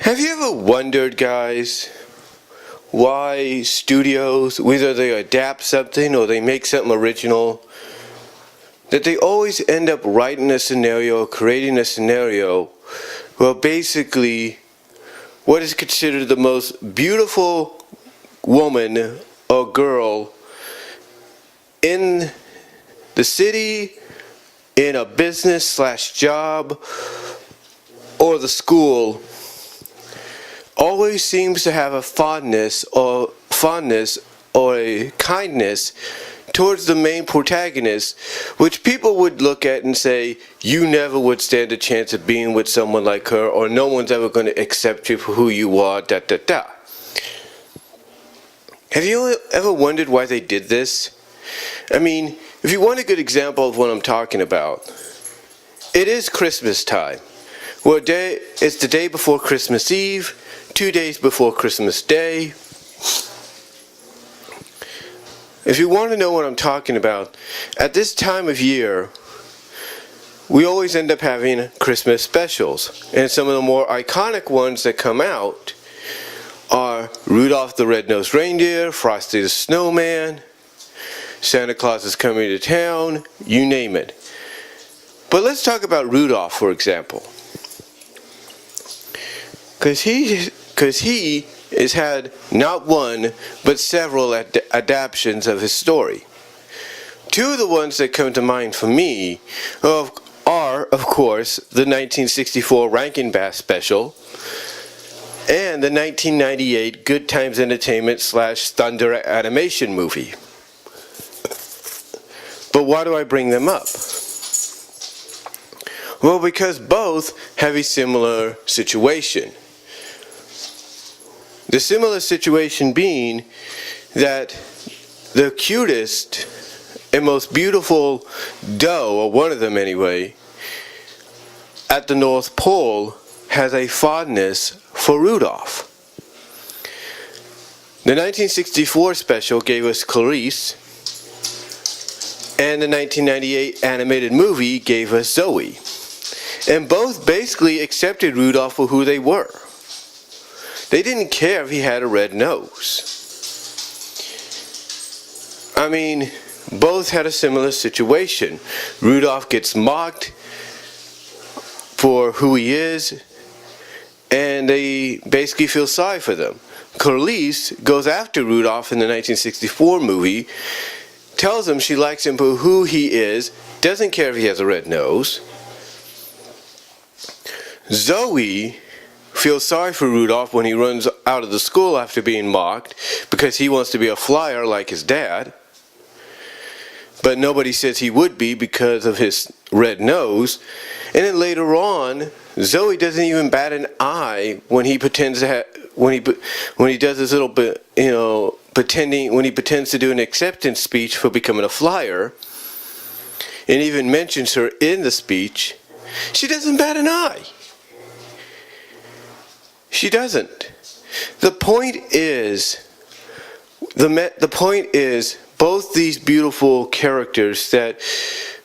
Have you ever wondered, guys, why studios, whether they adapt something or they make something original, that they always end up writing a scenario, creating a scenario, well, basically, what is considered the most beautiful woman or girl in the city, in a business / job, or the school, always seems to have a fondness or a kindness towards the main protagonist, which people would look at and say, you never would stand a chance of being with someone like her, or no one's ever going to accept you for who you are, da da da. Have you ever wondered why they did this? I mean, if you want a good example of what I'm talking about, it is Christmas time. Well, it's the day before Christmas Eve, 2 days before Christmas Day. If you want to know what I'm talking about, at this time of year, we always end up having Christmas specials. And some of the more iconic ones that come out are Rudolph the Red-Nosed Reindeer, Frosty the Snowman, Santa Claus is Coming to Town, you name it. But let's talk about Rudolph, for example. Because he has had not one, but several adaptations of his story. Two of the ones that come to mind for me are, of course, the 1964 Rankin Bass special and the 1998 Good Times Entertainment / Thunder animation movie. But why do I bring them up? Well, because both have a similar situation. The similar situation being that the cutest and most beautiful doe, or one of them anyway, at the North Pole has a fondness for Rudolph. The 1964 special gave us Clarice, and the 1998 animated movie gave us Zoe. And both basically accepted Rudolph for who they were. They didn't care if he had a red nose. I mean, both had a similar situation. Rudolph gets mocked for who he is, and they basically feel sorry for them. Clarice goes after Rudolph in the 1964 movie, tells him she likes him for who he is, doesn't care if he has a red nose. Zoe feels sorry for Rudolph when he runs out of the school after being mocked because he wants to be a flyer like his dad. But nobody says he would be because of his red nose. And then later on, Zoe doesn't even bat an eye when he pretends to when he does his little bit, when he pretends to do an acceptance speech for becoming a flyer, and even mentions her in the speech. She doesn't bat an eye. She doesn't. The point is both these beautiful characters that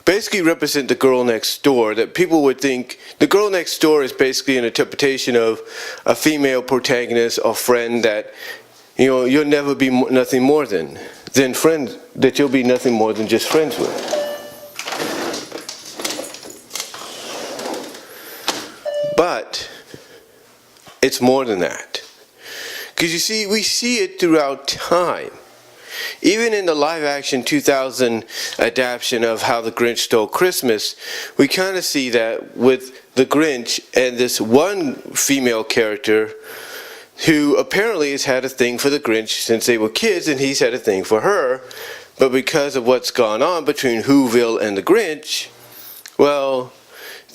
basically represent the girl next door, that people would think the girl next door is basically an interpretation of a female protagonist or friend that you'll never be nothing more than friends, that you'll be nothing more than just friends with. But it's more than that. Because you see, we see it throughout time. Even in the live-action 2000 adaptation of How the Grinch Stole Christmas, we kind of see that with the Grinch and this one female character who apparently has had a thing for the Grinch since they were kids, and he's had a thing for her. But because of what's gone on between Whoville and the Grinch, well,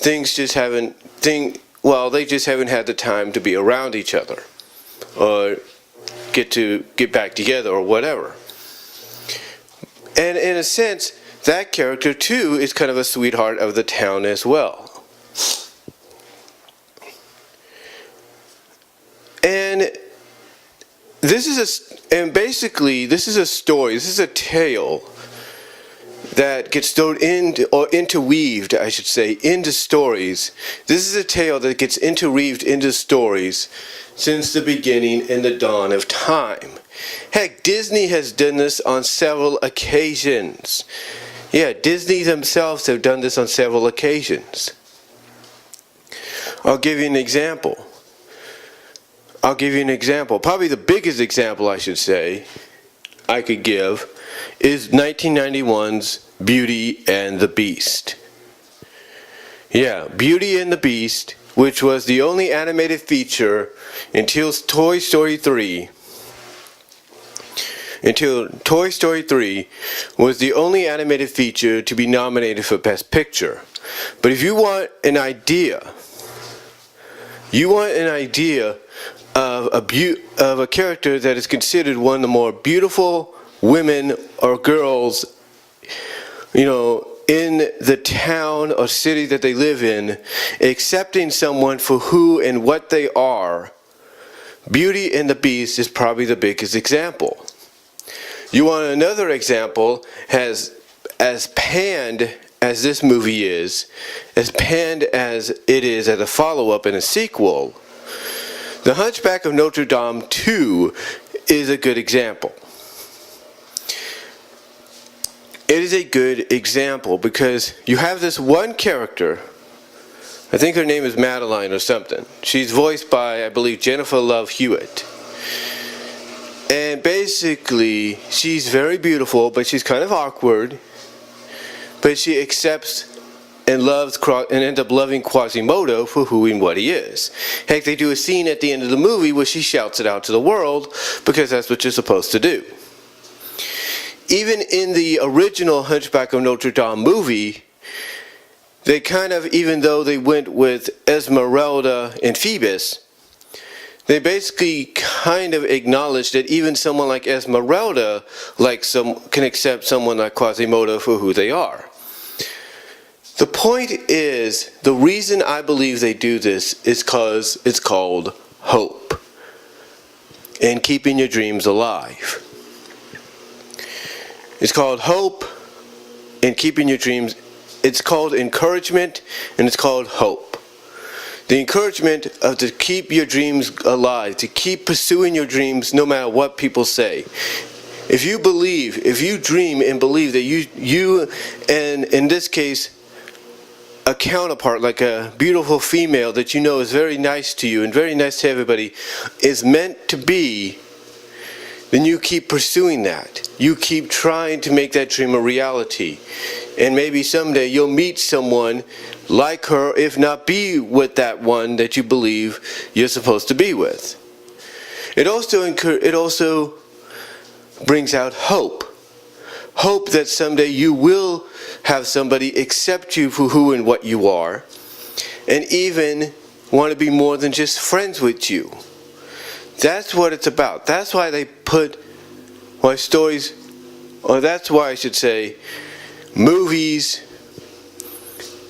they just haven't had the time to be around each other or get back together or whatever. And in a sense, that character too is kind of a sweetheart of the town as well. And this is a story, this is a tale that gets thrown into, or interweaved, I should say, into stories. This is a tale that gets interweaved into stories since the beginning and the dawn of time. Heck, Disney has done this on several occasions. Yeah, Disney themselves have done this on several occasions. I'll give you an example. Probably the biggest example, I should say, I could give is 1991's Beauty and the Beast. Yeah, Beauty and the Beast, which was the only animated feature until Toy Story 3. Until Toy Story 3 was the only animated feature to be nominated for Best Picture. But if you want an idea of a character that is considered one of the more beautiful women or girls, in the town or city that they live in, accepting someone for who and what they are, Beauty and the Beast is probably the biggest example. You want another example, as panned as this movie is, as panned as it is as a follow-up and a sequel, The Hunchback of Notre Dame 2 is a good example. It is a good example because you have this one character, I think her name is Madeline or something. She's voiced by, I believe, Jennifer Love Hewitt. And basically, she's very beautiful, but she's kind of awkward. But she accepts and loves and ends up loving Quasimodo for who and what he is. Heck, they do a scene at the end of the movie where she shouts it out to the world because that's what you're supposed to do. Even in the original Hunchback of Notre Dame movie, they kind of, even though they went with Esmeralda and Phoebus, they basically kind of acknowledged that even someone like Esmeralda can accept someone like Quasimodo for who they are. The point is, the reason I believe they do this is because it's called hope and keeping your dreams alive. It's called hope and keeping your dreams. It's called encouragement and it's called hope. The encouragement of to keep your dreams alive, to keep pursuing your dreams no matter what people say. If you dream and believe that you and in this case, a counterpart, like a beautiful female that you know is very nice to you and very nice to everybody, is meant to be, then you keep pursuing that. You keep trying to make that dream a reality. And maybe someday you'll meet someone like her, if not be with that one that you believe you're supposed to be with. It also brings out hope. Hope that someday you will have somebody accept you for who and what you are, and even want to be more than just friends with you. That's what it's about. That's why they put stories, or that's why I should say, movies,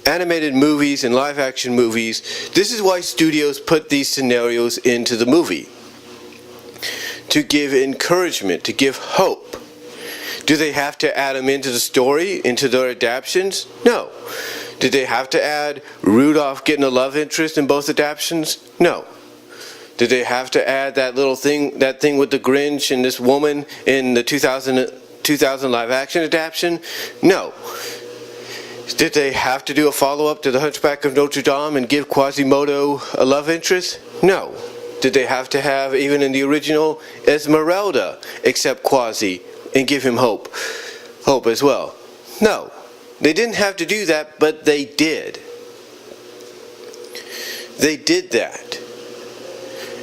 animated movies and live action movies. This is why studios put these scenarios into the movie. To give encouragement, to give hope. Do they have to add them into the story, into their adaptions? No. Did they have to add Rudolph getting a love interest in both adaptions? No. Did they have to add that thing with the Grinch and this woman in the 2000 live action adaptation? No. Did they have to do a follow-up to The Hunchback of Notre Dame and give Quasimodo a love interest? No. Did they have to have, even in the original, Esmeralda accept Quasi and give him hope as well? No. They didn't have to do that, but they did. They did that.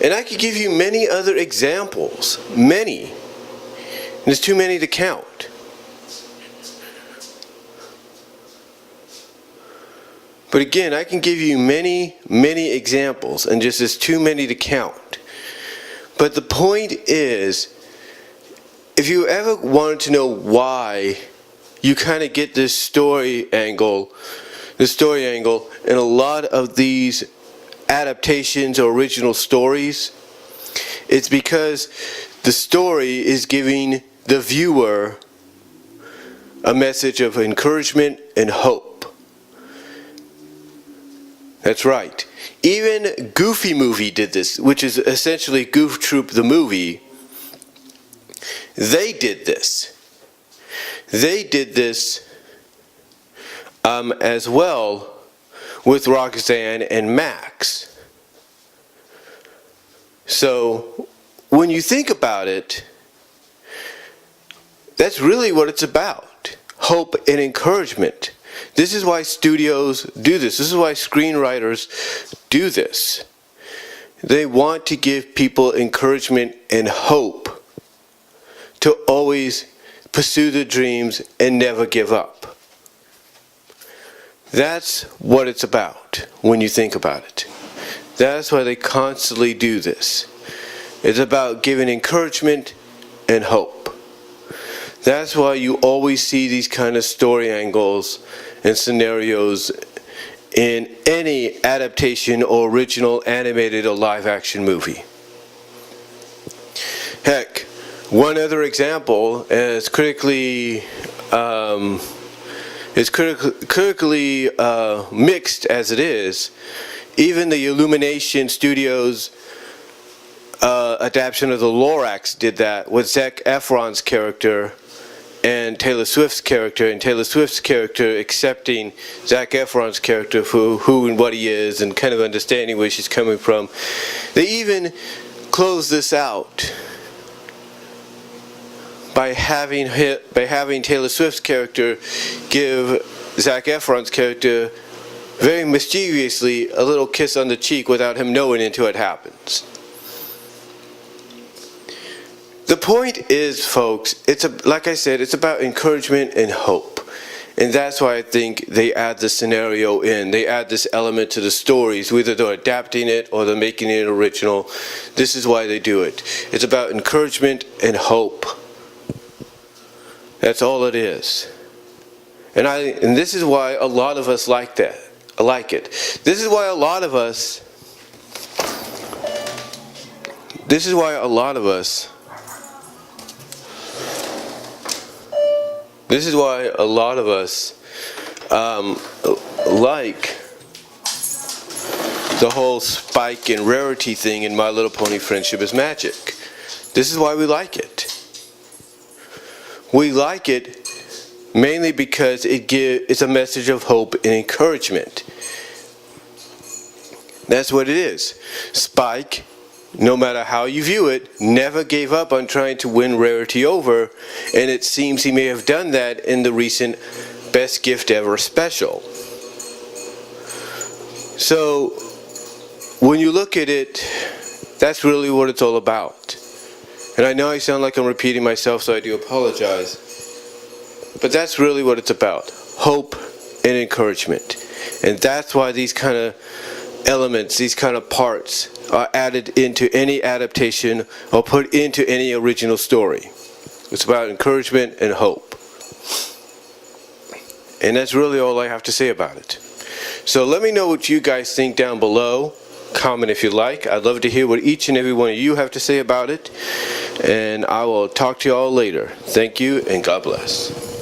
And I could give you many other examples. Many. And there's too many to count. But again, I can give you many, many examples, and just there's too many to count. But the point is, if you ever wanted to know why you kind of get this story angle in a lot of these adaptations or original stories, it's because the story is giving the viewer a message of encouragement and hope. That's right. Even Goofy Movie did this, which is essentially Goof Troop the movie. They did this. They did this as well with Roxanne and Max. So when you think about it, that's really what it's about. Hope and encouragement. This is why studios do this. This is why screenwriters do this. They want to give people encouragement and hope to always pursue their dreams and never give up. That's what it's about when you think about it. That's why they constantly do this. It's about giving encouragement and hope. That's why you always see these kind of story angles and scenarios in any adaptation or original animated or live action movie. Heck, one other example, as critically mixed as it is, even the Illumination Studios adaptation of the Lorax did that with Zac Efron's character and Taylor Swift's character, and Taylor Swift's character accepting Zac Efron's character for who and what he is and kind of understanding where she's coming from. They even closed this out by having Taylor Swift's character give Zac Efron's character very mischievously a little kiss on the cheek without him knowing until it happens. The point is, folks, like I said, it's about encouragement and hope. And that's why I think they add the scenario in. They add this element to the stories, whether they're adapting it or they're making it original. This is why they do it. It's about encouragement and hope. That's all it is. And this is why a lot of us like that. I like it. This is why a lot of us like the whole Spike and Rarity thing in My Little Pony Friendship is Magic. This is why we like it. We like it mainly because it's a message of hope and encouragement. That's what it is. Spike, no matter how you view it, never gave up on trying to win Rarity over, and it seems he may have done that in the recent Best Gift Ever special. So, when you look at it, that's really what it's all about. And I know I sound like I'm repeating myself, so I do apologize. But that's really what it's about. Hope and encouragement. And that's why these kind of elements, these kind of parts are added into any adaptation or put into any original story. It's about encouragement and hope. And that's really all I have to say about it. So let me know what you guys think down below. Comment if you like. I'd love to hear what each and every one of you have to say about it. And I will talk to you all later. Thank you and God bless.